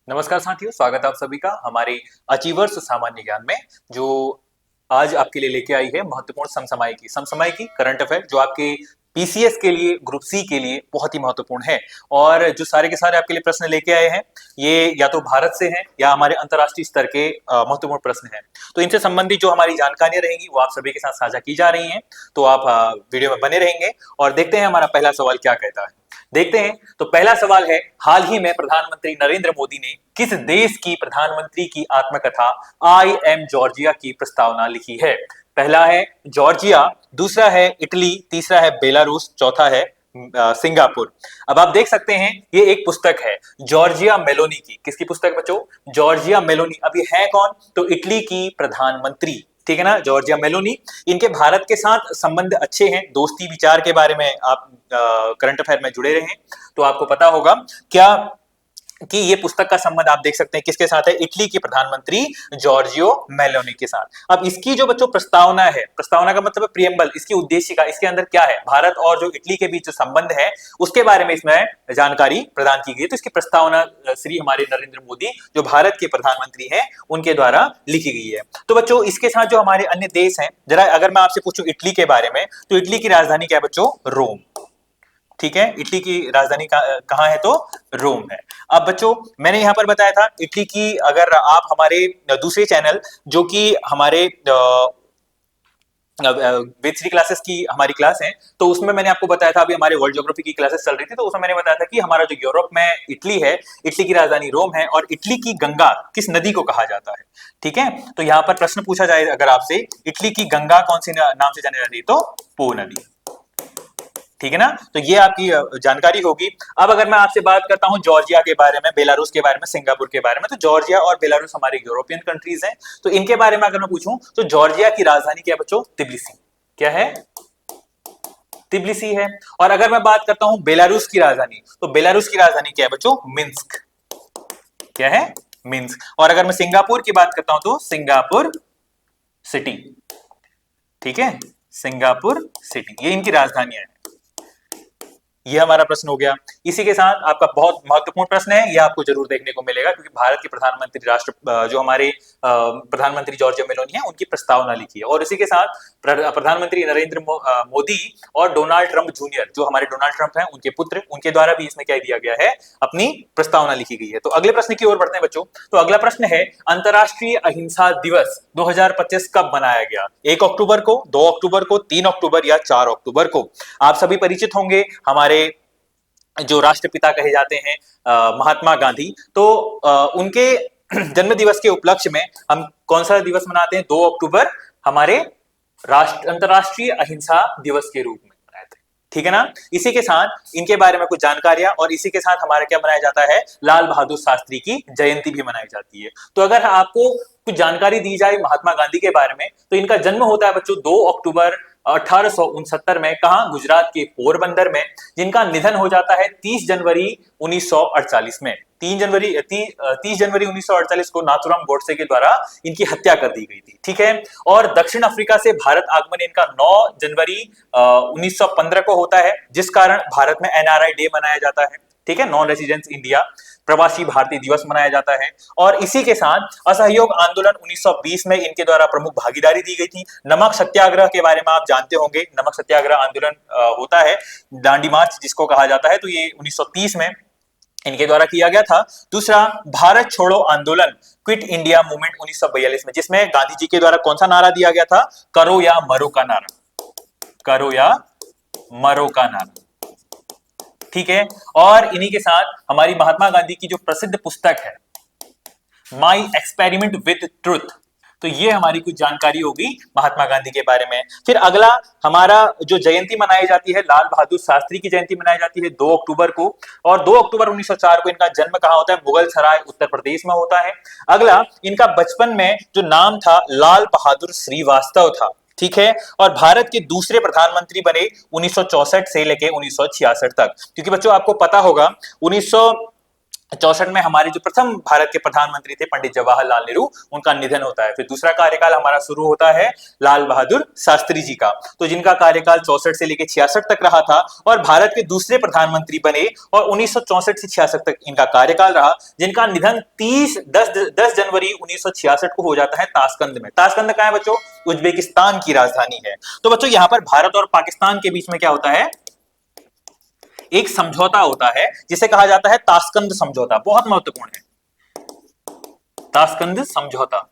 नमस्कार साथियों, स्वागत है आप सभी का हमारे अचीवर्स सामान्य ज्ञान में। जो आज आपके लिए लेके आई है महत्वपूर्ण समसामयिकी करंट अफेयर, जो आपके पीसीएस के लिए, ग्रुप सी के लिए बहुत ही महत्वपूर्ण है। और जो सारे के सारे आपके लिए प्रश्न लेके आए हैं, ये या तो भारत से हैं या हमारे अंतर्राष्ट्रीय स्तर के महत्वपूर्ण प्रश्न हैं। तो इनसे संबंधित जो हमारी जानकारियां रहेंगी वो आप सभी के साथ साझा की जा रही हैं। तो आप वीडियो में बने रहेंगे और देखते हैं हमारा पहला सवाल क्या कहता है। देखते हैं। तो पहला सवाल है, हाल ही में प्रधानमंत्री नरेंद्र मोदी ने किस देश की प्रधानमंत्री की आत्मकथा आई एम जॉर्जिया की प्रस्तावना लिखी है? पहला है जॉर्जिया, दूसरा है इटली, तीसरा है बेलारूस, चौथा है सिंगापुर। अब आप देख सकते हैं ये एक पुस्तक है जॉर्जिया मेलोनी की। किसकी पुस्तक बच्चों? Giorgia Meloni. अब ये है कौन? तो इटली की प्रधानमंत्री, ठीक है ना, जॉर्जिया मेलोनी। इनके भारत के साथ संबंध अच्छे हैं, दोस्ती विचार के बारे में आप करंट अफेयर में जुड़े रहे तो आपको पता होगा क्या कि ये पुस्तक का संबंध आप देख सकते हैं किसके साथ है? इटली की प्रधानमंत्री जॉर्जियो मेलोनी के साथ। अब इसकी जो बच्चों प्रस्तावना है, प्रस्तावना का मतलब है प्रियम्बल, इसकी उद्देशिका, इसके अंदर क्या है, भारत और जो इटली के बीच जो संबंध है उसके बारे में इसमें जानकारी प्रदान की गई। तो इसकी प्रस्तावना श्री हमारे नरेंद्र मोदी जो भारत के प्रधानमंत्री हैं उनके द्वारा लिखी गई है। तो बच्चों इसके साथ जो हमारे अन्य देश हैं, जरा अगर मैं आपसे पूछूं इटली के बारे में, तो इटली की राजधानी क्या है बच्चों? रोम। ठीक है, इटली की राजधानी कहां है? तो रोम है। अब बच्चों मैंने यहां पर बताया था इटली की, अगर आप हमारे दूसरे चैनल जो कि हमारे विद थ्री क्लासेस की हमारी क्लास है, तो उसमें मैंने आपको बताया था, अभी हमारे वर्ल्ड ज्योग्राफी की क्लासेस चल रही थी, तो उसमें मैंने बताया था कि हमारा जो यूरोप में इटली है, इटली की राजधानी रोम है और इटली की गंगा किस नदी को कहा जाता है? ठीक है, तो यहां पर प्रश्न पूछा जाए अगर आपसे, इटली की गंगा कौन सी नाम से जानी जाती है? तो पो नदी। ठीक है ना, तो ये आपकी जानकारी होगी। अब अगर मैं आपसे बात करता हूं जॉर्जिया के बारे में, बेलारूस के बारे में, सिंगापुर के बारे में, तो जॉर्जिया और बेलारूस हमारे यूरोपियन कंट्रीज हैं। तो इनके बारे में अगर मैं पूछूं तो जॉर्जिया की राजधानी क्या है बच्चों? तिब्लिसी। क्या है? तिब्लिसी है। और अगर मैं बात करता हूं बेलारूस की राजधानी, तो बेलारूस की राजधानी क्या है बच्चों? मिन्स्क। क्या है? मिन्स्क। और अगर मैं सिंगापुर की बात करता हूं तो सिंगापुर सिटी। ठीक है, सिंगापुर सिटी, ये इनकी राजधानियां है। यह हमारा प्रश्न हो गया। इसी के साथ आपका बहुत महत्वपूर्ण प्रश्न है, यह आपको जरूर देखने को मिलेगा क्योंकि भारत के प्रधानमंत्री जो हमारे प्रधानमंत्री जॉर्जिया मेलोनी है उनकी प्रस्तावना लिखी है। और इसी के साथ प्रधानमंत्री नरेंद्र मोदी और डोनाल्ड ट्रंप जूनियर, जो हमारे डोनाल्ड ट्रंप हैं उनके पुत्र, उनके द्वारा भी इसमें क्या दिया गया है? अपनी प्रस्तावना लिखी गई है। तो अगले प्रश्न की ओर बढ़ते हैं बच्चों। तो अगला प्रश्न है, अंतरराष्ट्रीय अहिंसा दिवस 2025 कब मनाया गया? 1 अक्टूबर को, 2 अक्टूबर को, 3 अक्टूबर या 4 अक्टूबर को? आप सभी परिचित होंगे हमारे जो राष्ट्रपिता कहे जाते हैं महात्मा गांधी। तो उनके जन्म दिवस के उपलक्ष्य में हम कौन सा दिवस मनाते हैं? 2 अक्टूबर हमारे अंतरराष्ट्रीय अहिंसा दिवस के रूप में मनाए थे। ठीक है ना, इसी के साथ इनके बारे में कुछ जानकारियां, और इसी के साथ हमारा क्या मनाया जाता है? लाल बहादुर शास्त्री की जयंती भी मनाई जाती है। तो अगर आपको कुछ जानकारी दी जाए महात्मा गांधी के बारे में, तो इनका जन्म होता है बच्चों 2 अक्टूबर 1869 में। कहा? गुजरात के पोरबंदर में। जिनका निधन हो जाता है 30 जनवरी 1948 में। 30 जनवरी 1948 को नाथूराम गोडसे के द्वारा इनकी हत्या कर दी गई थी। ठीक है, और दक्षिण अफ्रीका से भारत आगमन इनका 9 जनवरी 1915 को होता है, जिस कारण भारत में एनआरआई डे मनाया जाता है। ठीक है, नॉन रेसिडेंस इंडिया, प्रवासी भारतीय दिवस मनाया जाता है। और इसी के साथ असहयोग आंदोलन 1920 में इनके द्वारा प्रमुख भागीदारी दी गई थी। नमक सत्याग्रह के बारे में आप जानते होंगे, नमक सत्याग्रह आंदोलन होता है, दांडी मार्च जिसको कहा जाता है, तो ये 1930 में इनके द्वारा किया गया था। दूसरा, भारत छोड़ो आंदोलन, क्विट इंडिया मूवमेंट 1942 में, जिसमें गांधी जी के द्वारा कौन सा नारा दिया गया था? करो या मरो का नारा। करो या मरो का नारा। ठीक है, और इन्हीं के साथ हमारी महात्मा गांधी की जो प्रसिद्ध पुस्तक है माई एक्सपेरिमेंट विद ट्रुथ, तो ये हमारी कुछ जानकारी होगी महात्मा गांधी के बारे में। फिर अगला हमारा जो जयंती मनाई जाती है, लाल बहादुर शास्त्री की जयंती मनाई जाती है 2 अक्टूबर को। और 2 अक्टूबर 1904 को इनका जन्म कहां होता है? मुगल सराय, उत्तर प्रदेश में होता है। अगला, इनका बचपन में जो नाम था लाल बहादुर श्रीवास्तव था। ठीक है, और भारत के दूसरे प्रधानमंत्री बने 1964 से लेके 1966 तक। क्योंकि बच्चों आपको पता होगा 64 में हमारे जो प्रथम भारत के प्रधानमंत्री थे पंडित जवाहरलाल नेहरू, उनका निधन होता है। फिर दूसरा कार्यकाल हमारा शुरू होता है लाल बहादुर शास्त्री जी का, तो जिनका कार्यकाल 64 से लेकर 66 तक रहा था और भारत के दूसरे प्रधानमंत्री बने और 1964 से 66 तक इनका कार्यकाल रहा, जिनका निधन 10 जनवरी 1966 को हो जाता है ताशकंद में। ताशकंद कहाँ है बच्चों? उज्बेकिस्तान की राजधानी है। तो बच्चों यहाँ पर भारत और पाकिस्तान के बीच में क्या होता है? एक समझौता होता है जिसे कहा जाता है ताशकंद समझौता। बहुत महत्वपूर्ण है ताशकंद समझौता।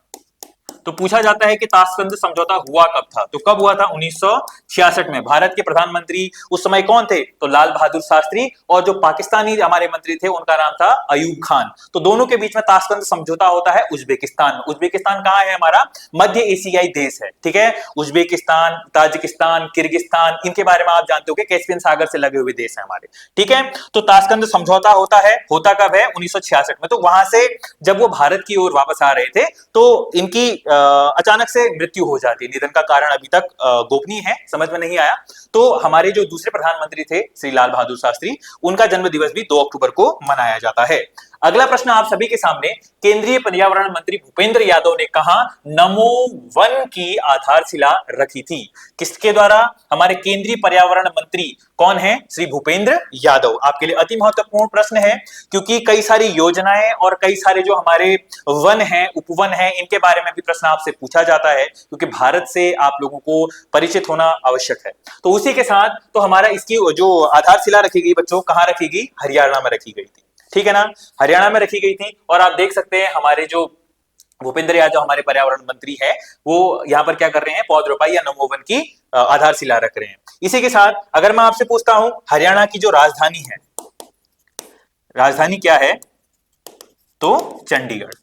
तो पूछा जाता है कि ताशकंद समझौता हुआ कब था? तो कब हुआ था? 1966 में। भारत के प्रधानमंत्री उस समय कौन थे? तो लाल बहादुर शास्त्री, और जो पाकिस्तानी हमारे मंत्री थे उनका नाम था अयूब खान। तो दोनों के बीच में ताशकंद समझौता होता है उज्बेकिस्तान में। उज्बेकिस्तान कहाँ है? हमारा मध्य एशियाई देश है, ठीक है। उज्बेकिस्तान, ताजिकिस्तान, किर्गिस्तान, इनके बारे में आप जानते हो कि कैस्पियन सागर से लगे हुए देश है हमारे, ठीक है। तो ताशकंद समझौता होता है, होता कब है? 1966 में। तो वहां से जब वो भारत की ओर वापस आ रहे थे तो इनकी अचानक से मृत्यु हो जाती है। निधन का कारण अभी तक गोपनीय है, समझ में नहीं आया। तो हमारे जो दूसरे प्रधानमंत्री थे श्री लाल बहादुर शास्त्री, उनका जन्म दिवस भी 2 अक्टूबर को मनाया जाता है। अगला प्रश्न आप सभी के सामने, केंद्रीय पर्यावरण मंत्री भूपेंद्र यादव ने कहा नमो वन की आधारशिला रखी थी? किसके द्वारा? हमारे केंद्रीय पर्यावरण मंत्री कौन है? श्री भूपेंद्र यादव। आपके लिए अति महत्वपूर्ण प्रश्न है, क्योंकि कई सारी योजनाएं और कई सारे जो हमारे वन हैं, उपवन हैं, इनके बारे में भी प्रश्न आपसे पूछा जाता है, क्योंकि भारत से आप लोगों को परिचित होना आवश्यक है। तो उसी के साथ तो हमारा इसकी जो आधारशिला रखी गई बच्चों, कहां रखी गई? हरियाणा में रखी गई थी, ठीक है ना। हरियाणा में रखी गई थी। और आप देख सकते हैं हमारे जो भूपेंद्र यादव हमारे पर्यावरण मंत्री हैं, वो यहाँ पर क्या कर रहे हैं? पौधरोपाई या नमो वन की आधारशिला रख रहे हैं। इसी के साथ अगर मैं आपसे पूछता हूं हरियाणा की जो राजधानी है, राजधानी क्या है? तो चंडीगढ़।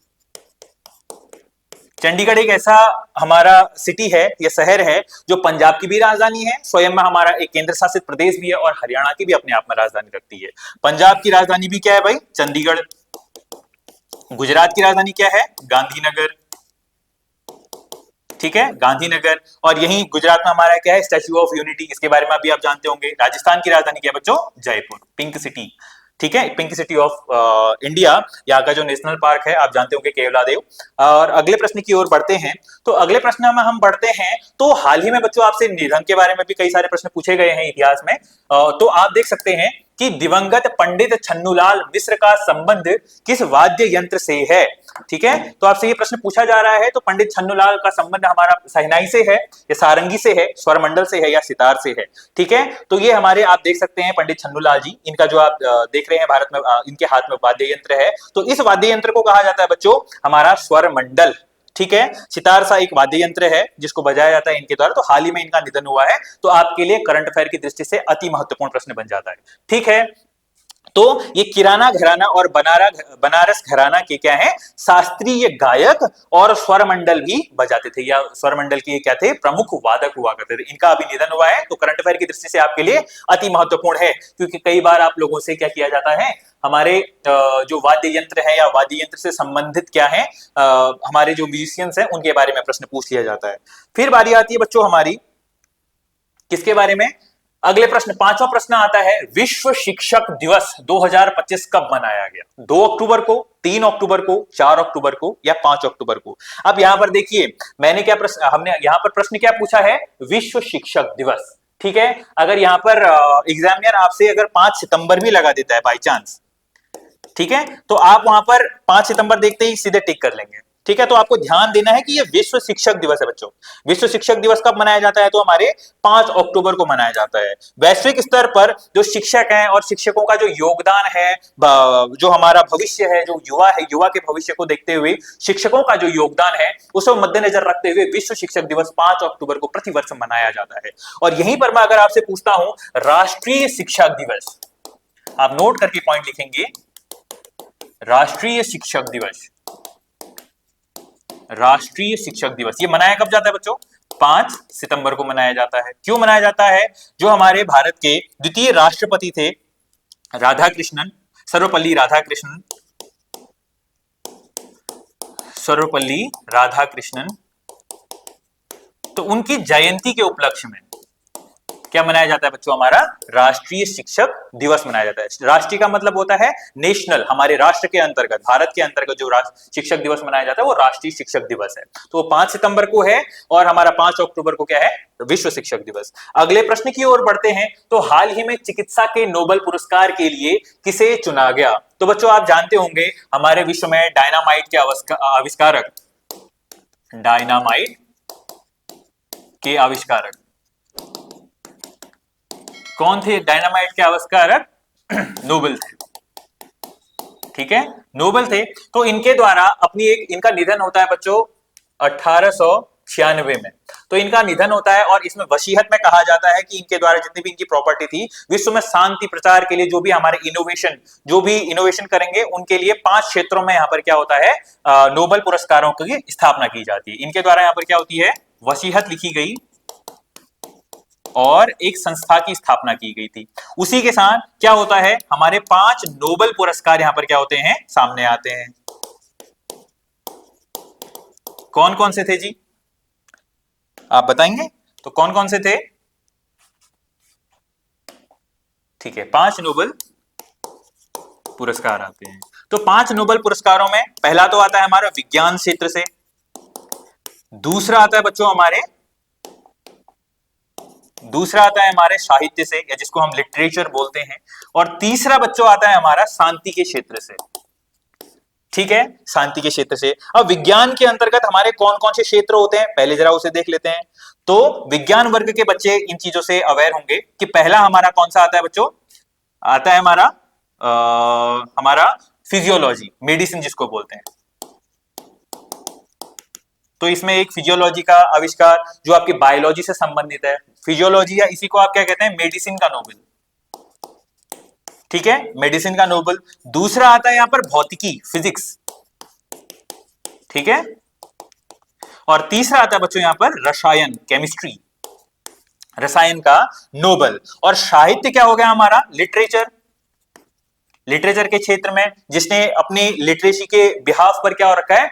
चंडीगढ़ एक ऐसा हमारा सिटी है या शहर है जो पंजाब की भी राजधानी है, स्वयं में हमारा एक केंद्र शासित प्रदेश भी है, और हरियाणा की भी अपने आप में राजधानी रखती है। पंजाब की राजधानी भी क्या है भाई? चंडीगढ़। गुजरात की राजधानी क्या है? गांधीनगर, ठीक है, गांधीनगर। और यही गुजरात में हमारा क्या है? स्टैच्यू ऑफ यूनिटी, इसके बारे में अभी आप जानते होंगे। राजस्थान की राजधानी क्या है बच्चों? जयपुर, पिंक सिटी, ठीक है, पिंक सिटी ऑफ इंडिया। यहाँ का जो नेशनल पार्क है आप जानते होंगे, केवलादेव। और अगले प्रश्न की ओर बढ़ते हैं। तो अगले प्रश्न में हम बढ़ते हैं, तो हाल ही में बच्चों आपसे निधन के बारे में भी कई सारे प्रश्न पूछे गए हैं इतिहास में। तो आप देख सकते हैं कि दिवंगत पंडित छन्नूलाल मिश्र का संबंध किस वाद्य यंत्र से है? ठीक है, तो आपसे ये प्रश्न पूछा जा रहा है, तो पंडित छन्नूलाल का संबंध हमारा शहनाई से है या सारंगी से है, स्वरमंडल से है या सितार से है? ठीक है, तो ये हमारे आप देख सकते हैं पंडित छन्नूलाल जी, इनका जो आप देख रहे हैं भारत में इनके हाथ में वाद्य यंत्र है, तो इस वाद्य यंत्र को कहा जाता है बच्चों हमारा स्वरमंडल। ठीक है, सितार सा एक वाद्य यंत्र है जिसको बजाया जाता है इनके द्वारा। तो हाल ही में इनका निधन हुआ है, तो आपके लिए करंट अफेयर की दृष्टि से अति महत्वपूर्ण प्रश्न बन जाता है। ठीक है, तो ये किराना घराना और बनारस घराना के क्या है? शास्त्रीय गायक और स्वरमंडल भी बजाते थे, या स्वरमंडल के क्या थे? प्रमुख वादक हुआ करते थे। इनका अभी निधन हुआ है, तो करंट अफेयर की दृष्टि से आपके लिए अति महत्वपूर्ण है, क्योंकि कई बार आप लोगों से क्या किया जाता है, हमारे जो वाद्य यंत्र है या वाद्य यंत्र से संबंधित क्या है, हमारे जो म्यूजिशियंस हैं उनके बारे में प्रश्न पूछ लिया जाता है। फिर बारी आती है बच्चों हमारी किसके बारे में? अगले प्रश्न, पांचवा प्रश्न आता है, विश्व शिक्षक दिवस 2025 कब मनाया गया? 2 अक्टूबर को, 3 अक्टूबर को, 4 अक्टूबर को या 5 अक्टूबर को? अब यहां पर देखिए, मैंने क्या प्रश्न, हमने यहां पर प्रश्न क्या पूछा है? विश्व शिक्षक दिवस। ठीक है, अगर यहां पर एग्जामिनर आपसे अगर 5 सितंबर भी लगा देता है बाई चांस, ठीक है, तो आप वहां पर 5 सितंबर देखते ही सीधे टिक कर लेंगे। ठीक है, तो आपको ध्यान देना है कि ये विश्व शिक्षक दिवस है बच्चों। विश्व शिक्षक दिवस कब मनाया जाता है? तो हमारे 5 अक्टूबर को मनाया जाता है। वैश्विक स्तर पर जो शिक्षक हैं और शिक्षकों का जो योगदान है, जो हमारा भविष्य है, जो युवा है, युवा के भविष्य को देखते हुए शिक्षकों का जो योगदान है उसको मद्देनजर रखते हुए विश्व शिक्षक दिवस 5 अक्टूबर को प्रतिवर्ष मनाया जाता है। और यहीं पर मैं अगर आपसे पूछता हूं राष्ट्रीय शिक्षक दिवस, आप नोट करके पॉइंट लिखेंगे, राष्ट्रीय शिक्षक दिवस, राष्ट्रीय शिक्षक दिवस ये मनाया कब जाता है बच्चों? 5 सितंबर को मनाया जाता है। क्यों मनाया जाता है? जो हमारे भारत के द्वितीय राष्ट्रपति थे राधाकृष्णन, सर्वपल्ली राधाकृष्णन, सर्वपल्ली राधाकृष्णन, तो उनकी जयंती के उपलक्ष्य में क्या मनाया जाता है बच्चों? हमारा राष्ट्रीय शिक्षक दिवस मनाया जाता है। राष्ट्रीय का मतलब होता है नेशनल, हमारे राष्ट्र के अंतर्गत, भारत के अंतर्गत जो शिक्षक दिवस मनाया जाता है वो राष्ट्रीय शिक्षक दिवस है। तो 5 सितंबर को है और हमारा 5 अक्टूबर को क्या है? विश्व शिक्षक दिवस। अगले प्रश्न की ओर बढ़ते हैं। तो हाल ही में चिकित्सा के नोबेल पुरस्कार के लिए किसे चुना गया? तो बच्चों आप जानते होंगे हमारे विश्व में डायनामाइट के आविष्कारक, डायनामाइट के आविष्कारक कौन थे? डायनामाइट के आविष्कारक नोबेल थे। ठीक है, नोबेल थे। तो इनके द्वारा इनका निधन होता है बच्चों 1896 में। तो इनका निधन होता है और इसमें वसीयत में कहा जाता है कि इनके द्वारा जितनी भी इनकी प्रॉपर्टी थी, विश्व में शांति प्रचार के लिए जो भी हमारे इनोवेशन करेंगे उनके लिए 5 क्षेत्रों में यहाँ पर क्या होता है? नोबेल पुरस्कारों की स्थापना की जाती है। इनके द्वारा यहाँ पर क्या होती है? वसीयत लिखी गई और एक संस्था की स्थापना की गई थी। उसी के साथ क्या होता है? हमारे 5 नोबेल पुरस्कार यहां पर क्या होते हैं? सामने आते हैं। कौन कौन से थे जी? आप बताएंगे? तो कौन कौन से थे? ठीक है, 5 नोबेल पुरस्कार आते हैं। तो 5 नोबेल पुरस्कारों में पहला तो आता है हमारा विज्ञान क्षेत्र से, दूसरा आता है बच्चों हमारे साहित्य से, या जिसको हम लिटरेचर बोलते हैं, और तीसरा बच्चों आता है हमारा शांति के क्षेत्र से। ठीक है, शांति के क्षेत्र से। अब विज्ञान के अंतर्गत हमारे कौन कौन से क्षेत्र होते हैं पहले जरा उसे देख लेते हैं। तो विज्ञान वर्ग के बच्चे इन चीजों से अवेयर होंगे कि पहला हमारा कौन सा आता है बच्चों? आता है हमारा फिजियोलॉजी, मेडिसिन जिसको बोलते हैं। तो इसमें एक फिजियोलॉजी का आविष्कार जो आपकी बायोलॉजी से संबंधित है, फिजियोलॉजी, या इसी को आप क्या कहते हैं? मेडिसिन का नोबेल। ठीक है, मेडिसिन का नोबेल। दूसरा आता है यहां पर भौतिकी, फिजिक्स। ठीक है, और तीसरा आता है बच्चों यहां पर रसायन, केमिस्ट्री, रसायन का नोबेल। और साहित्य क्या हो गया हमारा? लिटरेचर। लिटरेचर के क्षेत्र में जिसने अपनी लिटरेसी के बिहाफ पर क्या हो रखा है?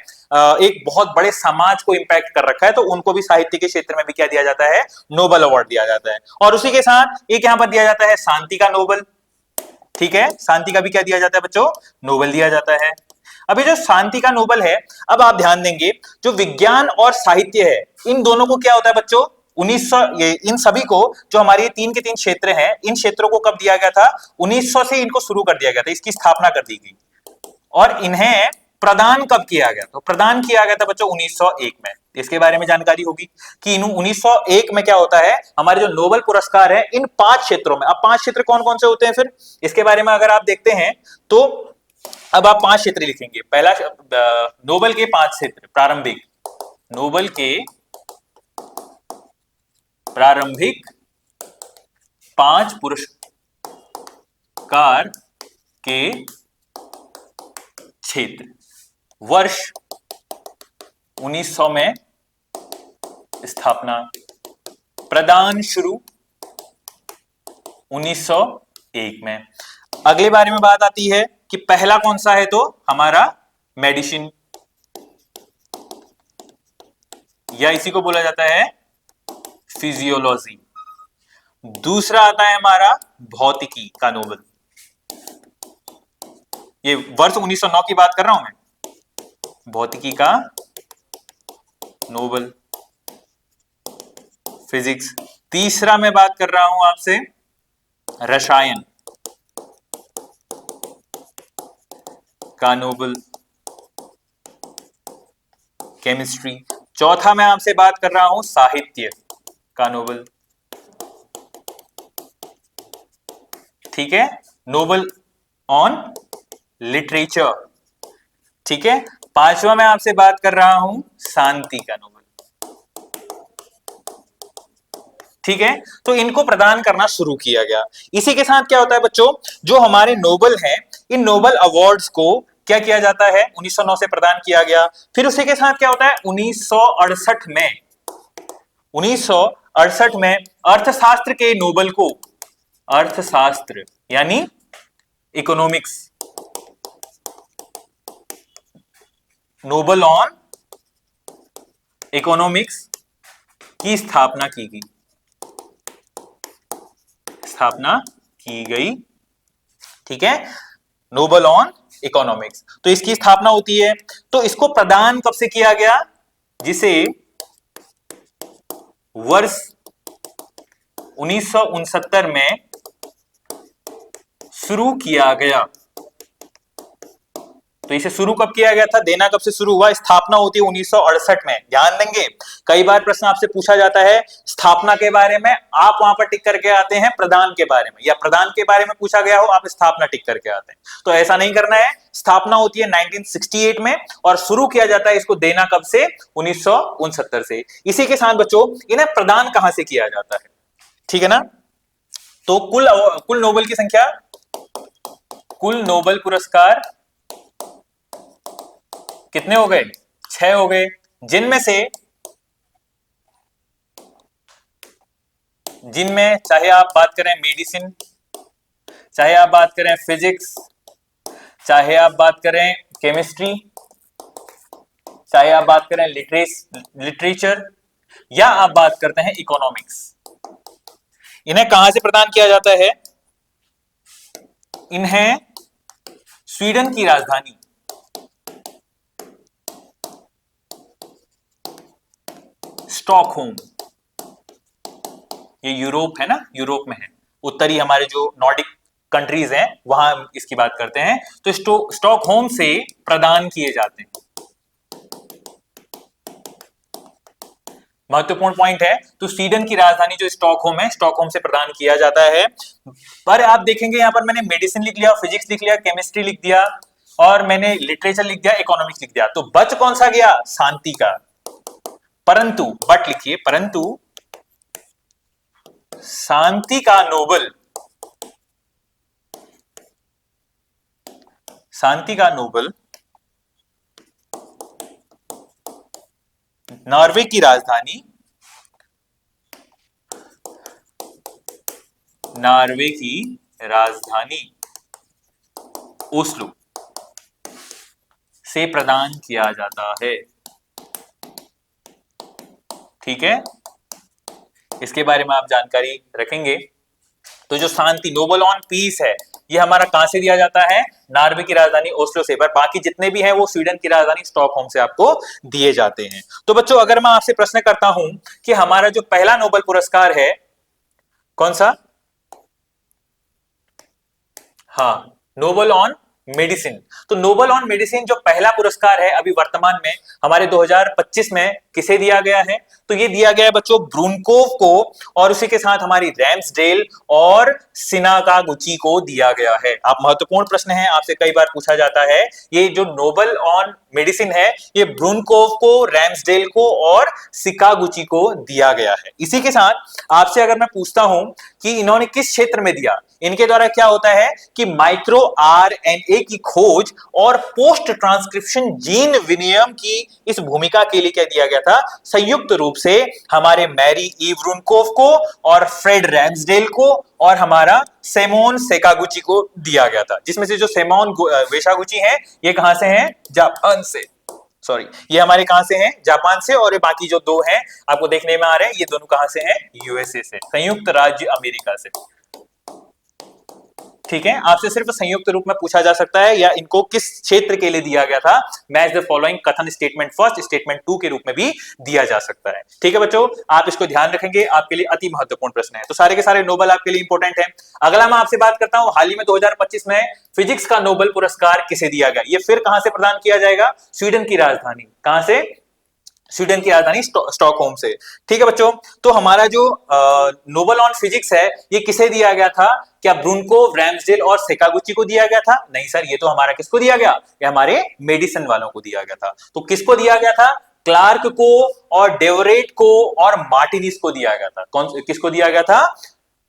एक बहुत बड़े समाज को इंपैक्ट कर रखा है, तो उनको भी साहित्य के क्षेत्र में भी क्या दिया जाता है? नोबेल अवार्ड दिया जाता है। और उसी के साथ एक यहां पर दिया जाता है शांति का नोबेल। ठीक है, शांति का भी क्या दिया जाता है बच्चों? नोबेल दिया जाता है। अभी जो शांति का नोबेल है, अब आप ध्यान देंगे जो विज्ञान और साहित्य है, इन दोनों को क्या होता है बच्चों? 1900, इन सभी को, जो हमारे 3 के 3 क्षेत्र हैं, इन क्षेत्रों को कब दिया गया था? 1900 से इनको शुरू कर दिया गया था, इसकी स्थापना कर दी गई। और इन्हें प्रदान कब किया गया? तो प्रदान किया गया था बच्चों 1901 में। इसके बारे में जानकारी होगी कि 1901 में क्या होता है? हमारे जो नोबेल पुरस्कार है इन 5 क्षेत्रों में, अब 5 क्षेत्र कौन कौन से होते हैं फिर इसके बारे में अगर आप देखते हैं तो अब आप 5 क्षेत्र लिखेंगे। पहला, नोबेल के 5 क्षेत्र प्रारंभिक, नोबेल के प्रारंभिक 5 पुरस्कार के क्षेत्र, वर्ष 1900 में स्थापना, प्रदान शुरू 1901 में। अगले बारे में बात आती है कि पहला कौन सा है? तो हमारा मेडिसिन, या इसी को बोला जाता है फिजियोलॉजी। दूसरा आता है हमारा भौतिकी का नोबेल, ये वर्ष 1909 की बात कर रहा हूं मैं, भौतिकी का नोबेल, फिजिक्स। तीसरा मैं बात कर रहा हूं आपसे रसायन का नोबेल, केमिस्ट्री। चौथा मैं आपसे बात कर रहा हूं साहित्य का नोबेल। ठीक है, नोबेल ऑन लिटरेचर। ठीक है, पांचवा मैं आपसे बात कर रहा हूं शांति का नोबेल। ठीक है, तो इनको प्रदान करना शुरू किया गया। इसी के साथ क्या होता है बच्चों? जो हमारे नोबेल हैं, इन नोबेल अवार्ड्स को क्या किया जाता है? 1909 से प्रदान किया गया। फिर उसी के साथ क्या होता है? 1968 में अर्थशास्त्र के नोबेल को, अर्थशास्त्र यानी इकोनॉमिक्स, नोबेल ऑन इकोनॉमिक्स की स्थापना की गई। स्थापना की गई। ठीक है, नोबल ऑन इकोनॉमिक्स, तो इसकी स्थापना होती है। तो इसको प्रदान कब से किया गया? जिसे वर्ष 1969 में शुरू किया गया। तो इसे शुरू कब किया गया था, देना कब से शुरू हुआ? स्थापना होती है 1968 में। ध्यान देंगे, कई बार प्रश्न आपसे पूछा जाता है स्थापना के बारे में, आप वहां पर टिक करके आते हैं प्रदान के बारे में, या प्रदान के बारे में पूछा गया हो आप स्थापना टिक करके आते हैं। तो ऐसा नहीं करना है। स्थापना होती है 1968 में और शुरू किया जाता है इसको देना कब से? 1969 से। इसी के साथ बच्चों इन्हें प्रदान कहां से किया जाता है? ठीक है ना। तो कुल नोबेल की संख्या, कुल नोबेल पुरस्कार कितने हो गए? 6 हो गए, जिनमें चाहे आप बात करें मेडिसिन, चाहे आप बात करें फिजिक्स, चाहे आप बात करें केमिस्ट्री, चाहे आप बात करें लिटरेचर, या आप बात करते हैं इकोनॉमिक्स, इन्हें कहां से प्रदान किया जाता है? इन्हें स्वीडन की राजधानी स्टॉकहोम, ये यूरोप है ना, यूरोप में है, उत्तरी हमारे जो नॉर्डिक कंट्रीज हैं वहां इसकी बात करते हैं। तो स्टॉकहोम से प्रदान किए जाते हैं। महत्वपूर्ण पॉइंट है। तो स्वीडन की राजधानी जो स्टॉकहोम है, स्टॉकहोम से प्रदान किया जाता है। पर आप देखेंगे यहां पर मैंने मेडिसिन लिख लिया, फिजिक्स लिख लिया, केमिस्ट्री लिख दिया, और मैंने लिटरेचर लिख दिया, इकोनॉमिक्स लिख दिया, तो बच कौन सा गया? शांति का। परंतु बट लिखिए, परंतु शांति का नोबेल नॉर्वे की राजधानी ओस्लो से प्रदान किया जाता है। ठीक है, इसके बारे में आप जानकारी रखेंगे। तो जो शांति नोबेल ऑन पीस है, ये हमारा कहां से दिया जाता है? नॉर्वे की राजधानी ओस्लो से। पर बाकी जितने भी हैं वो स्वीडन की राजधानी स्टॉकहोम से आपको दिए जाते हैं। तो बच्चों अगर मैं आपसे प्रश्न करता हूं कि हमारा जो पहला नोबेल पुरस्कार है कौन सा? हाँ, नोबेल ऑन मेडिसिन। तो नोबेल ऑन मेडिसिन जो पहला पुरस्कार है अभी वर्तमान में हमारे 2025 में किसे दिया गया है? तो ये दिया गया है बच्चों ब्रूनकोव को, और उसी के साथ हमारी रैम्सडेल और सिनाकागुची को दिया गया है। आप महत्वपूर्ण प्रश्न है, आपसे कई बार पूछा जाता है। ये जो नोबेल ऑन मेडिसिन है ये ब्रूनकोव को, रैम्सडेल को और सिकागुची को दिया गया है। इसी के साथ आपसे अगर मैं पूछता हूं कि इन्होंने किस क्षेत्र में दिया, इनके द्वारा क्या होता है कि माइक्रो आरएनए की खोज और पोस्ट ट्रांसक्रिप्शन जीन विनिमय की इस भूमिका के लिए क्या दिया गया था? संयुक्त रूप से हमारे मैरी ई ब्रूनकोव को और फ्रेड रैम्सडेल को और हमारा सेमोन सेकागुची को दिया गया था। जिसमें से जो सेमोन वेशागुची है ये कहां से हैं? जापान से। सॉरी, ये हमारे कहां से हैं? जापान से। और ये बाकी जो दो हैं आपको देखने में आ रहे हैं, ये दोनों कहां से हैं? यूएसए से, संयुक्त राज्य अमेरिका से। ठीक है, आपसे सिर्फ संयुक्त रूप में पूछा जा सकता है या इनको किस क्षेत्र के लिए दिया गया था। मैच द फॉलोइंग कथन स्टेटमेंट फर्स्ट, स्टेटमेंट 2 के रूप में भी दिया जा सकता है। ठीक है बच्चों, आप इसको ध्यान रखेंगे, आपके लिए अति महत्वपूर्ण प्रश्न है। तो सारे के सारे नोबेल आपके लिए इंपॉर्टेंट है। अगला मैं आपसे बात करता हूं, हाल ही में 2025 में फिजिक्स का नोबेल पुरस्कार किसे दिया गया? ये फिर कहां से प्रदान किया जाएगा? स्वीडन की राजधानी, कहां से? स्वीडन की राजधानी स्टॉकहोम से। ठीक है बच्चों, तो हमारा जो नोबेल ऑन फिजिक्स है ये किसे दिया गया था? क्या ब्रूनकोव, रैम्सडेल और सेकागुची को दिया गया था? नहीं सर, ये तो हमारा किसको दिया गया? ये हमारे मेडिसिन वालों को दिया गया था। तो किसको दिया गया था? क्लार्क को और डेवरेट को और मार्टिनिस को दिया गया था। किसको दिया गया था?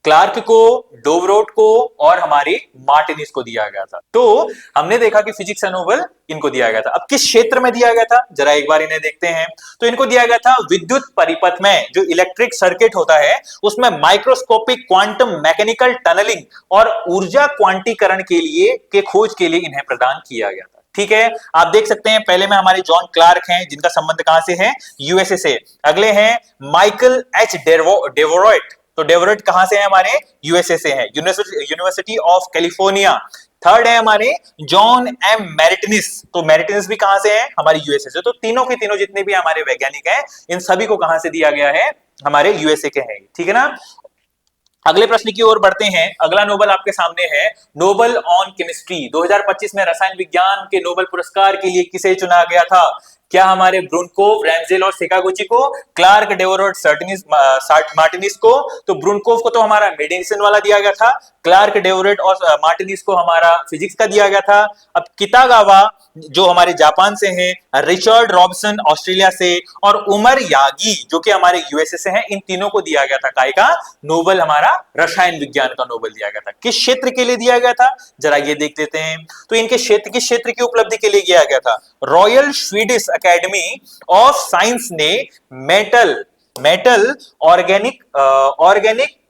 क्लार्क को, डोवरोट को और हमारे मार्टिनिस को दिया गया था। तो हमने देखा कि फिजिक्स का नोबेल इनको दिया गया था। अब किस क्षेत्र में दिया गया था जरा एक बार इन्हें देखते हैं। तो इनको दिया गया था विद्युत परिपथ में, जो इलेक्ट्रिक सर्किट होता है उसमें माइक्रोस्कोपिक क्वांटम मैकेनिकल टनलिंग और ऊर्जा क्वांटीकरण के लिए के खोज के लिए इन्हें प्रदान किया गया था। ठीक है, आप देख सकते हैं पहले में हमारे जॉन क्लार्क हैं जिनका संबंध कहां से है? यूएसए से। अगले हैं माइकल एच डेवोरेट, तो डेवरेट कहां से है हमारे? यूएसए से है, यूनिवर्सिटी ऑफ कैलिफोर्निया। थर्ड है हमारे जॉन एम मैरिटनिस, तो मैरिटनिस भी कहां से है? हमारे यूएसए से। तो तीनों के तीनों जितने भी हमारे वैज्ञानिक हैं इन सभी को कहां से दिया गया है? हमारे यूएसए के हैं, ठीक है ना। अगले प्रश्न की ओर बढ़ते हैं। अगला नोबल आपके सामने है, नोबल ऑन केमिस्ट्री। 2025 में रसायन विज्ञान के नोबल पुरस्कार के लिए किसे चुना गया था? क्या हमारे ब्रुनकोव, रैमजेल और सेकागुची को, क्लार्क, डेवोरोट, मार्टिनिस को? तो ब्रुनकोव को तो हमारा मेडिसिन वाला दिया गया था, क्लार्क, डेवोरेट और मार्टिनिस को हमारा फिजिक्स का दिया गया था। अब कितागावा जो हमारे जापान से हैं, रिचर्ड रॉबसन ऑस्ट्रेलिया से और उमर यागी जो कि हमारे यूएसए से हैं, इन तीनों को दिया गया था काय का? नोबल, हमारा रसायन विज्ञान का नोबल दिया गया था। किस क्षेत्र के लिए दिया गया था? जरा ये देख लेते हैं। तो इनके क्षेत्र, किस क्षेत्र की उपलब्धि के लिए दिया गया था? Royal Swedish academy of science ने मेटल ऑर्गेनिक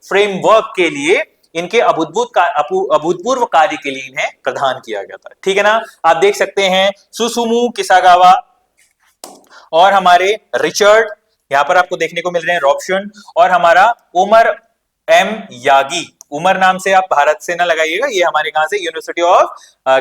फ्रेमवर्क के लिए इनके अभूतपूर्व कार्य के लिए इन्हें प्रदान किया गया था, ठीक है ना। आप देख सकते हैं सुसुमु किसागावा और हमारे रिचर्ड, यहां पर आपको देखने को मिल रहे हैं रॉबसन, और हमारा उमर एम यागी। उमर नाम से आप भारत से ना लगाइएगा, ये हमारे कहां से? यूनिवर्सिटी ऑफ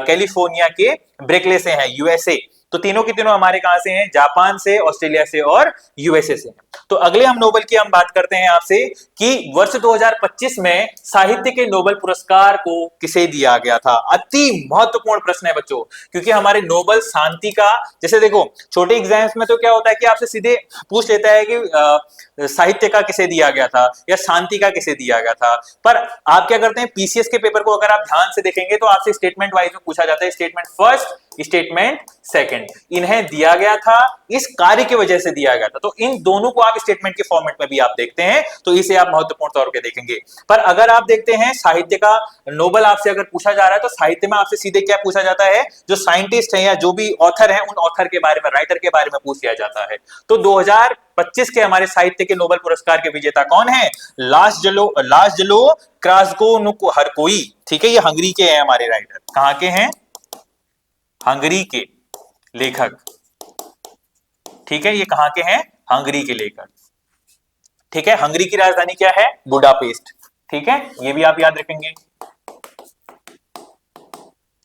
कैलिफोर्निया के ब्रेकले से हैं, यूएसए। तो तीनों के तीनों हमारे कहां से हैं? जापान से, ऑस्ट्रेलिया से और यूएसए से। तो अगले हम नोबेल की हम बात करते हैं आपसे कि वर्ष 2025 में साहित्य के नोबेल पुरस्कार को किसे दिया गया था? अति महत्वपूर्ण प्रश्न है बच्चों, क्योंकि हमारे नोबेल शांति का, जैसे देखो छोटे एग्जाम्स में तो क्या होता है कि आपसे सीधे पूछ लेता है कि साहित्य का किसे दिया गया था या शांति का किसे दिया गया था, पर आप क्या करते हैं पीसीएस के पेपर को अगर आप ध्यान से देखेंगे तो आपसे स्टेटमेंट वाइज में पूछा जाता है, स्टेटमेंट फर्स्ट, स्टेटमेंट सेकंड। इन्हें दिया गया था इस कार्य की वजह से दिया गया था, तो इन दोनों को आप स्टेटमेंट के फॉर्मेट में भी आप देखते हैं, तो इसे आप महत्वपूर्ण तौर पे देखेंगे। पर अगर आप देखते हैं साहित्य का नोबेल आपसे अगर पूछा जा रहा है तो साहित्य में आपसे सीधे क्या पूछा जाता है? जो साइंटिस्ट है या जो भी ऑथर है उन ऑथर के बारे में, राइटर के बारे में पूछ लिया जाता है। तो 2025 के हमारे साहित्य के नोबेल पुरस्कार के विजेता कौन है? लाजलो क्रास्कोनुहरकोई, ठीक है, ये हंगरी के हैं हमारे राइटर। कहां के हैं? हंगरी के लेखक, ठीक है, ये कहां के हैं? हंगरी के लेखक, ठीक है। हंगरी की राजधानी क्या है? बुडापेस्ट, ठीक है, ये भी आप याद रखेंगे।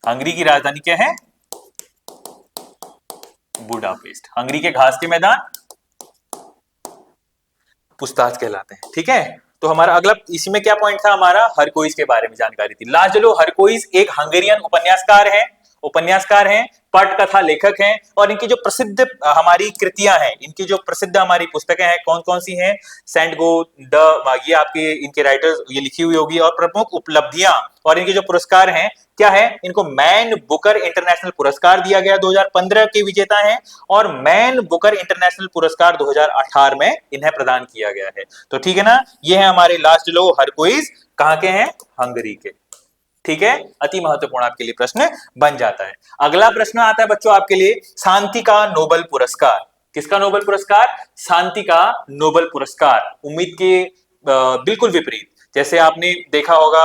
हंगरी की राजधानी क्या है? बुडापेस्ट। हंगरी के घास के मैदान पुस्ताज कहलाते हैं, ठीक है। तो हमारा अगला, इसी में क्या पॉइंट था हमारा? हरकोइस के बारे में जानकारी थी। लाजलो हरकोइस एक हंगेरियन उपन्यासकार हैं, पटकथा लेखक हैं, और इनकी जो प्रसिद्ध हमारी कृतियां हैं, इनकी जो प्रसिद्ध हमारी पुस्तकें हैं, कौन कौन सी हैं? सेंट गो द, ये आपके इनके राइटर्स ये लिखी हुई होगी। और प्रमुख उपलब्धियां और इनके जो पुरस्कार हैं क्या है? इनको मैन बुकर इंटरनेशनल पुरस्कार दिया गया, 2015 के विजेता हैं, और मैन बुकर इंटरनेशनल पुरस्कार 2018 में इन्हें प्रदान किया गया है। तो ठीक है ना, ये है हमारे लाजलो हरकोइस, कहां के हैं? हंगरी के, ठीक है। अति महत्वपूर्ण आपके लिए प्रश्न बन जाता है। अगला प्रश्न आता है बच्चों आपके लिए, शांति का नोबेल पुरस्कार। किसका नोबेल पुरस्कार? शांति का नोबेल पुरस्कार। उम्मीद के बिल्कुल विपरीत, जैसे आपने देखा होगा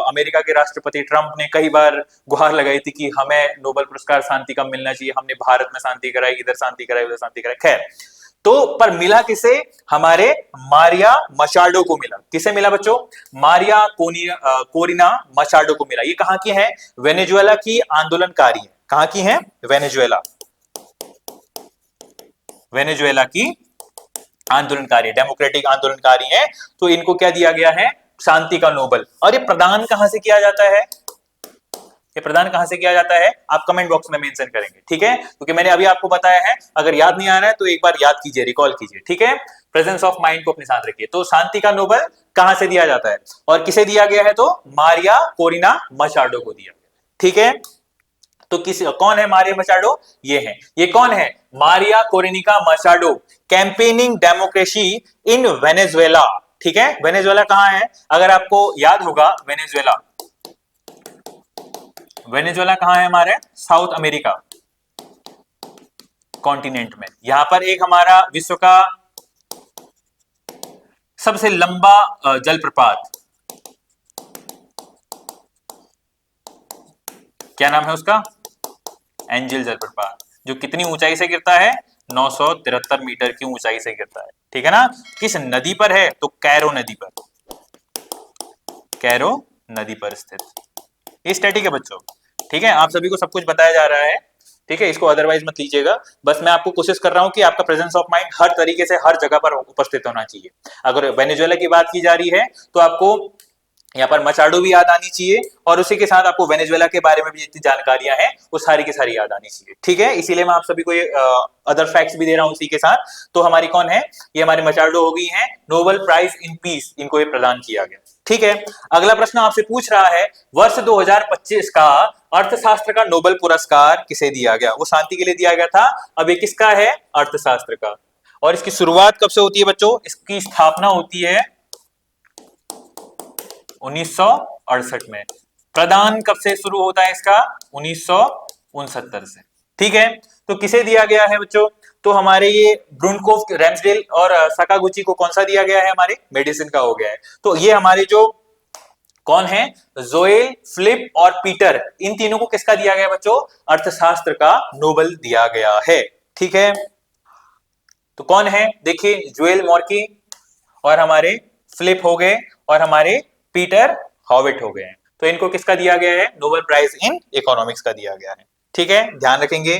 अमेरिका के राष्ट्रपति ट्रंप ने कई बार गुहार लगाई थी कि हमें नोबेल पुरस्कार शांति का मिलना चाहिए, हमने भारत में शांति कराई, इधर शांति कराई, उधर शांति कराई, खैर। तो पर मिला किसे? हमारे मारिया मचाडो को मिला। किसे मिला बच्चों? मारिया कोरिना मचाडो को मिला। ये कहां की है? वेनेजुएला की आंदोलनकारी है। कहां की है? वेनेजुएला की आंदोलनकारी, डेमोक्रेटिक आंदोलनकारी है। तो इनको क्या दिया गया है? शांति का नोबेल। और ये प्रदान कहां से किया जाता है? ये प्रदान कहां से किया जाता है? आप कमेंट बॉक्स में मेंशन करेंगे, ठीक है, क्योंकि मैंने अभी आपको बताया है। अगर याद नहीं आ रहा है तो एक बार याद कीजिए, रिकॉल कीजिए, ठीक है। प्रेजेंस ऑफ माइंड को अपने साथ रखिए। तो शांति का नोबेल कहां से दिया जाता है और किसे दिया गया है? तो मारिया कोरिना मचाडो को दिया गया, ठीक है। तो कौन है मारिया मचाडो? ये कौन है? Maria Corina Machado, campaigning democracy in Venezuela, ठीक है। वेनेजुएला कहां है? अगर आपको याद होगा, वेनेजुएला कहां है? हमारे साउथ अमेरिका कॉन्टिनेंट में। यहां पर एक हमारा विश्व का सबसे लंबा जलप्रपात, क्या नाम है उसका? एंजल जलप्रपात, जो कितनी ऊंचाई से गिरता है? 973 मीटर की ऊंचाई से गिरता है, ठीक है ना। किस नदी पर है? तो कैरो नदी पर, कैरो नदी पर स्थित। ये स्टैटिक है बच्चों, ठीक है। आप सभी को सब कुछ बताया जा रहा है, ठीक है, इसको अदरवाइज मत लीजिएगा। बस मैं आपको कोशिश कर रहा हूं कि आपका प्रेजेंस ऑफ माइंड हर तरीके से हर जगह पर उपस्थित होना चाहिए। अगर वेनेजुएला की बात की जा रही है तो आपको यहाँ पर मचाडो भी याद आनी चाहिए, और उसी के साथ आपको वेनेजुएला के बारे में भी जितनी जानकारियां हैं वो सारी की सारी याद आनी चाहिए, ठीक है। इसीलिए मैं आप सभी को ये अदर फैक्ट्स भी दे रहा हूं उसी के साथ। तो हमारी कौन है, ये हमारी मचाडो हो गई है, नोबेल प्राइज इन पीस इनको ये प्रदान किया गया, ठीक है। अगला प्रश्न आपसे पूछ रहा है, वर्ष 2025 का अर्थशास्त्र का नोबेल पुरस्कार किसे दिया गया? वो शांति के लिए दिया गया था, अब ये किसका है? अर्थशास्त्र का। और इसकी शुरुआत कब से होती है बच्चों? इसकी स्थापना होती है 1968 में। प्रदान कब से शुरू होता है इसका? 1969 से, ठीक है। तो किसे दिया गया है बच्चों? तो हमारे ये ब्रुनकोव, रैम्सडेल और सकागुची को कौन सा दिया गया है? हमारे मेडिसिन का हो गया है। तो ये हमारे जो कौन है, जोएल, फिलिप और पीटर, इन तीनों को किसका दिया गया बच्चों? अर्थशास्त्र का नोबेल दिया गया है, ठीक है। तो कौन है? देखिए, जोएल मॉर्की और हमारे फिलिप हो गए और हमारे पीटर हॉविट हो गए। तो इनको किसका दिया गया है? नोबेल प्राइज इन इकोनॉमिक्स का दिया गया है, ठीक है, ध्यान रखेंगे।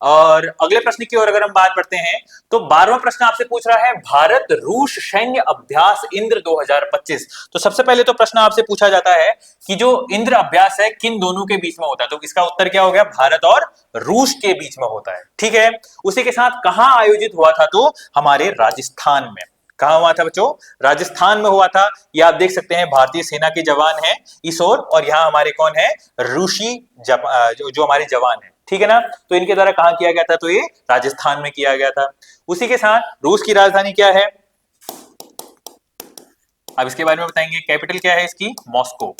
और अगले प्रश्न की ओर अगर हम बात करते हैं तो 12वां प्रश्न आपसे पूछ रहा है, भारत रूस सैन्य अभ्यास इंद्र 2025। तो सबसे पहले तो प्रश्न आपसे पूछा जाता है कि जो इंद्र अभ्यास है किन दोनों के बीच में होता है? तो इसका उत्तर क्या हो गया? भारत और रूस के बीच में होता है, ठीक है। उसी के साथ कहां आयोजित हुआ था? तो हमारे राजस्थान में। कहां हुआ था बच्चों? राजस्थान में हुआ था। ये आप देख सकते हैं, भारतीय सेना के जवान हैं इस ओर, और यहाँ हमारे कौन है? रूसी जो हमारे जवान हैं, ठीक है ना। तो इनके द्वारा कहां किया गया था? तो ये राजस्थान में किया गया था। उसी के साथ रूस की राजधानी क्या है? अब इसके बारे में बताएंगे। कैपिटल क्या है इसकी? मॉस्को,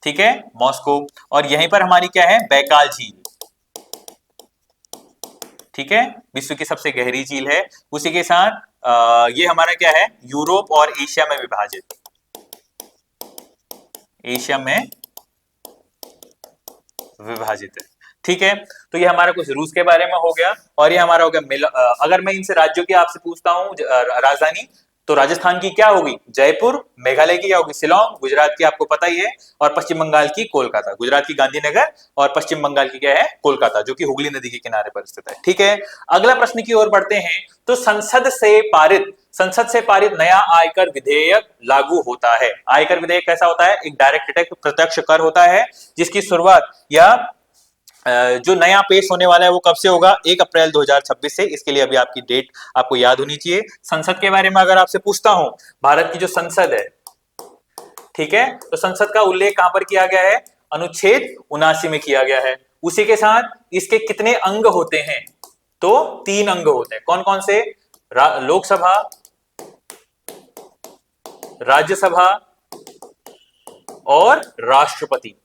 ठीक है, मॉस्को। और यहीं पर हमारी क्या है? बैकाल झील, ठीक है, विश्व की सबसे गहरी झील है। उसी के साथ ये हमारा क्या है? यूरोप और एशिया में विभाजित, एशिया में विभाजित है, ठीक है। तो ये हमारा कुछ रूस के बारे में हो गया, और ये हमारा हो गया अगर मैं इनसे राज्यों की आपसे पूछता हूं राजधानी, तो राजस्थान की क्या होगी? जयपुर। मेघालय की क्या होगी? शिलोंग। गुजरात की आपको पता ही है। और पश्चिम बंगाल की कोलकाता। गुजरात की गांधीनगर और पश्चिम बंगाल की क्या है? कोलकाता, जो कि हुगली नदी के किनारे पर स्थित है, ठीक है। अगला प्रश्न की ओर बढ़ते हैं। तो संसद से पारित नया आयकर विधेयक लागू होता है। आयकर विधेयक कैसा होता है? एक डायरेक्ट टैक्स, प्रत्यक्ष कर होता है, जिसकी शुरुआत या जो नया पेश होने वाला है वो कब से होगा? 1 अप्रैल 2026 से। इसके लिए अभी आपकी डेट आपको याद होनी चाहिए। संसद के बारे में अगर आपसे पूछता हूं, भारत की जो संसद है, ठीक है, तो संसद का उल्लेख कहां पर किया गया है? अनुच्छेद 79 में किया गया है। उसी के साथ इसके कितने अंग होते हैं? तो 3 अंग होते हैं। कौन कौन से? लोकसभा, राज्यसभा और राष्ट्रपति,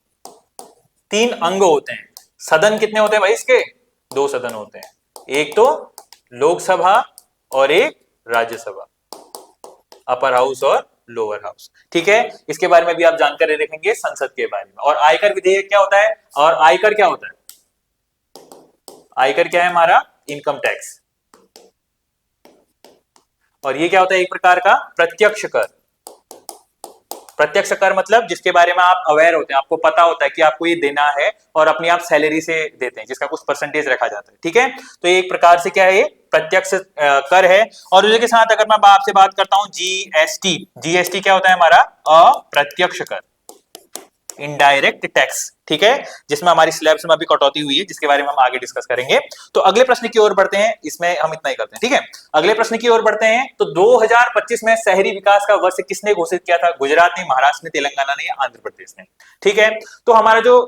3 अंग होते हैं। सदन कितने होते हैं भाई इसके? 2 सदन होते हैं, एक तो लोकसभा और एक राज्यसभा, अपर हाउस और लोअर हाउस, ठीक है। इसके बारे में भी आप जानकारी रखेंगे संसद के बारे में। और आयकर विधेयक क्या होता है? और आयकर क्या होता है? आयकर क्या है हमारा? Income tax. और ये क्या होता है? एक प्रकार का प्रत्यक्ष कर। प्रत्यक्ष कर मतलब जिसके बारे में आप अवेयर होते हैं, आपको पता होता है कि आपको ये देना है, और अपनी आप सैलरी से देते हैं, जिसका कुछ परसेंटेज रखा जाता है, ठीक है। तो ये एक प्रकार से क्या है? ये प्रत्यक्ष कर है। और उसके साथ अगर मैं आपसे बात करता हूं जीएसटी, जीएसटी क्या होता है हमारा? अप्रत्यक्ष कर, इनडायरेक्ट टैक्स, ठीक है, जिसमें हमारी स्लैब्स में अभी कटौती हुई है, जिसके बारे में हम आगे डिस्कस करेंगे। तो अगले प्रश्न की ओर बढ़ते हैं। इसमें हम इतना ही करते हैं, ठीक है। अगले प्रश्न की ओर बढ़ते हैं। तो 2025 में शहरी विकास का वर्ष किसने घोषित किया था? गुजरात ने, महाराष्ट्र ने, तेलंगाना ने या आंध्र प्रदेश ने, ठीक है। तो हमारा जो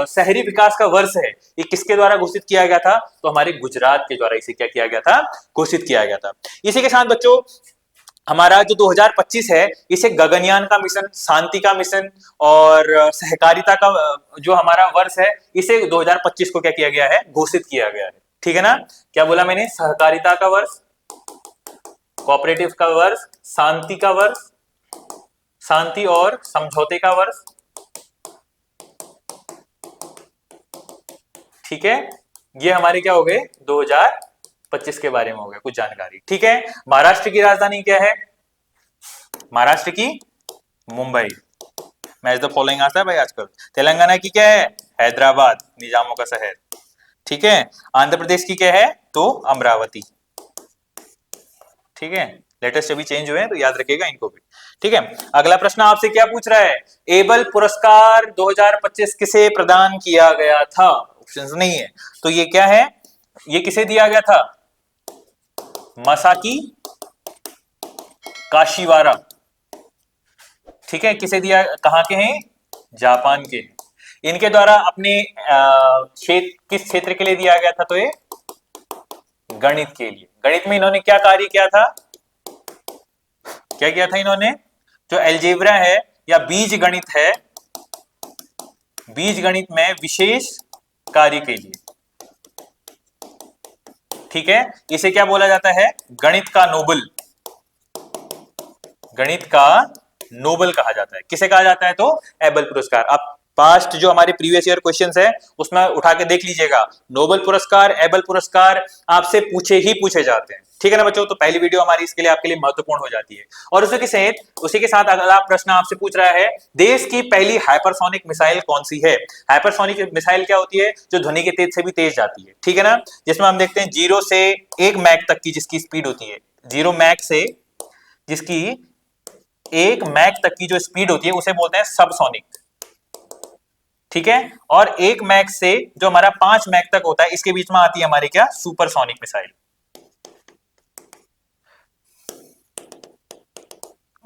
शहरी विकास का वर्ष है ये किसके द्वारा घोषित किया गया था? तो हमारे गुजरात के द्वारा इसे क्या किया गया था? घोषित किया गया था। इसी के साथ बच्चों हमारा जो 2025 है इसे गगनयान का मिशन, शांति का मिशन और सहकारिता का जो हमारा वर्ष है, इसे 2025 को क्या किया गया है? घोषित किया गया है, ठीक है ना। क्या बोला मैंने? सहकारिता का वर्ष, कोऑपरेटिव का वर्ष, शांति का वर्ष, शांति और समझौते का वर्ष, ठीक है। ये हमारे क्या हो गए? 2025 के बारे में हो गया कुछ जानकारी, ठीक है। महाराष्ट्र की राजधानी क्या है? महाराष्ट्र की मुंबई। मैच द फॉलोइंग आता है भाई आजकल। तेलंगाना की क्या है? हैदराबाद, निजामों का शहर। ठीक है। आंध्र प्रदेश की क्या है? तो अमरावती। ठीक है। लेटेस्ट अभी चेंज हुए हैं तो याद रखिएगा इनको भी। ठीक है। अगला प्रश्न आपसे क्या पूछ रहा है? एबल पुरस्कार 2025 किसे प्रदान किया गया था? ऑप्शंस नहीं है तो ये क्या है? ये किसे दिया गया था? मसाकी काशीवारा। ठीक है। किसे दिया? कहां के हैं? जापान के। इनके द्वारा अपने क्षेत्र, किस क्षेत्र के लिए दिया गया था? तो ये गणित के लिए। गणित में इन्होंने क्या कार्य किया था? क्या किया था इन्होंने? जो एल्जेब्रा है या बीज गणित है, बीज गणित में विशेष कार्य के लिए। ठीक है। इसे क्या बोला जाता है? गणित का नोबल। गणित का नोबल कहा जाता है। किसे कहा जाता है? तो एबल पुरस्कार। आप पास्ट जो हमारे प्रीवियस ईयर क्वेश्चंस है उसमें उठा के देख लीजिएगा। नोबल पुरस्कार, एबल पुरस्कार आपसे पूछे ही पूछे जाते हैं। ठीक है ना बच्चों? तो पहली वीडियो हमारी इसके लिए आपके लिए महत्वपूर्ण हो जाती है। और उसी के साथ अगला प्रश्न आपसे पूछ रहा है, देश की पहली हाइपरसोनिक मिसाइल कौन सी है? हाइपरसोनिक मिसाइल क्या होती है? जो ध्वनि के तेज से भी तेज जाती है। ठीक है ना? जिसमें हम देखते हैं 0 से 1 मैक तक की जिसकी स्पीड होती है। 0 मैक से जिसकी 1 मैक तक की जो स्पीड होती है उसे बोलते हैं सबसोनिक। ठीक है। और 1 मैक से जो हमारा 5 मैक तक होता है इसके बीच में आती है हमारी क्या? Supersonic missile.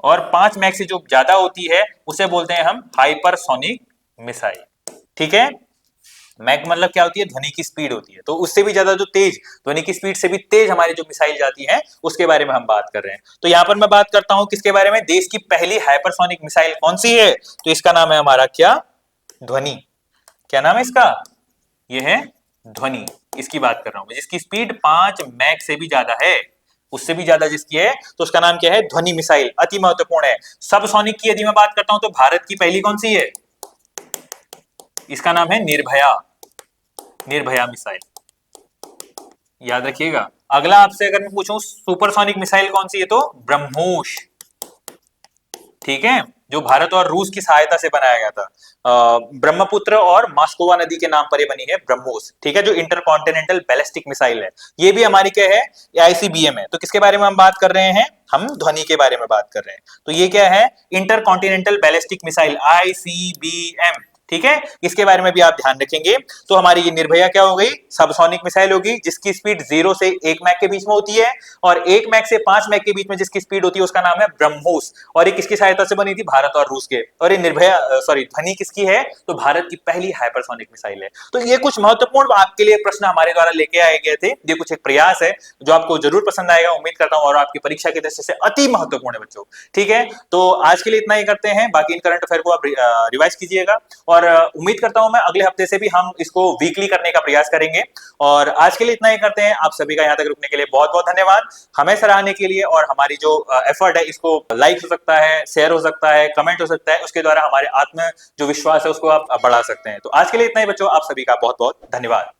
और 5 मैक से जो ज्यादा होती है उसे बोलते हैं हम हाइपरसोनिक मिसाइल। ठीक है। मैक मतलब क्या होती है? ध्वनि की स्पीड होती है। तो उससे भी ज्यादा जो तेज, ध्वनि की स्पीड से भी तेज हमारी जो मिसाइल जाती है उसके बारे में हम बात कर रहे हैं। तो यहां पर मैं बात करता हूं किसके बारे में? देश की पहली हाइपरसोनिक मिसाइल कौन सी है? तो इसका नाम है हमारा क्या? ध्वनि। क्या नाम है इसका? यह है ध्वनि। इसकी बात कर रहा हूं मैं, जिसकी स्पीड 5 मैक से भी ज्यादा है। उससे भी ज्यादा जिसकी है तो उसका नाम क्या है? ध्वनि मिसाइल। अति महत्वपूर्ण है। सबसोनिक की यदि मैं बात करता हूं तो भारत की पहली कौन सी है? इसका नाम है निर्भया। निर्भया मिसाइल। याद रखिएगा। अगला आपसे अगर मैं पूछूं सुपरसोनिक मिसाइल कौन सी है तो ब्रह्मोस। ठीक है। जो भारत और रूस की सहायता से बनाया गया था। ब्रह्मपुत्र और मास्कोवा नदी के नाम पर ये बनी है ब्रह्मोस। ठीक है। जो इंटरकॉन्टिनेंटल बैलिस्टिक मिसाइल है ये भी हमारी क्या है? आईसीबीएम है। तो किसके बारे में हम बात कर रहे हैं? हम ध्वनि के बारे में बात कर रहे हैं। तो ये क्या है? Intercontinental ballistic missile, ICBM. ठीक है। इसके बारे में भी आप ध्यान रखेंगे। तो हमारी ये निर्भया क्या हो गई? सबसोनिक मिसाइल होगी जिसकी स्पीड 0 से 1 मैक के बीच में होती है। और 1 मैक से 5 मैक के बीच में जिसकी स्पीड होती है उसका नाम है ब्रह्मोस। और ये किसकी सहायता से बनी थी? भारत और रूस के। और ये निर्भया सॉरी ध्वनि किसकी है? तो भारत की पहली हाइपरसोनिक मिसाइल है। तो ये कुछ महत्वपूर्ण आपके लिए प्रश्न हमारे द्वारा लेके आए गए थे। ये कुछ एक प्रयास है जो आपको जरूर पसंद आएगा, उम्मीद करता हूं, और आपकी परीक्षा की दृष्टि से अति महत्वपूर्ण है बच्चों। ठीक है। तो आज के लिए इतना ही करते हैं। बाकी इन करंट अफेयर को आप रिवाइज कीजिएगा। और उम्मीद करता हूं मैं अगले हफ्ते से भी हम इसको वीकली करने का प्रयास करेंगे। और आज के लिए इतना ही करते हैं। आप सभी का यहां तक रुकने के लिए बहुत बहुत धन्यवाद। हमें सराहने के लिए और हमारी जो एफर्ट है इसको लाइक हो सकता है, शेयर हो सकता है, कमेंट हो सकता है, उसके द्वारा हमारे आत्म जो विश्वास है उसको आप बढ़ा सकते हैं। तो आज के लिए इतना ही बच्चों। आप सभी का बहुत बहुत धन्यवाद।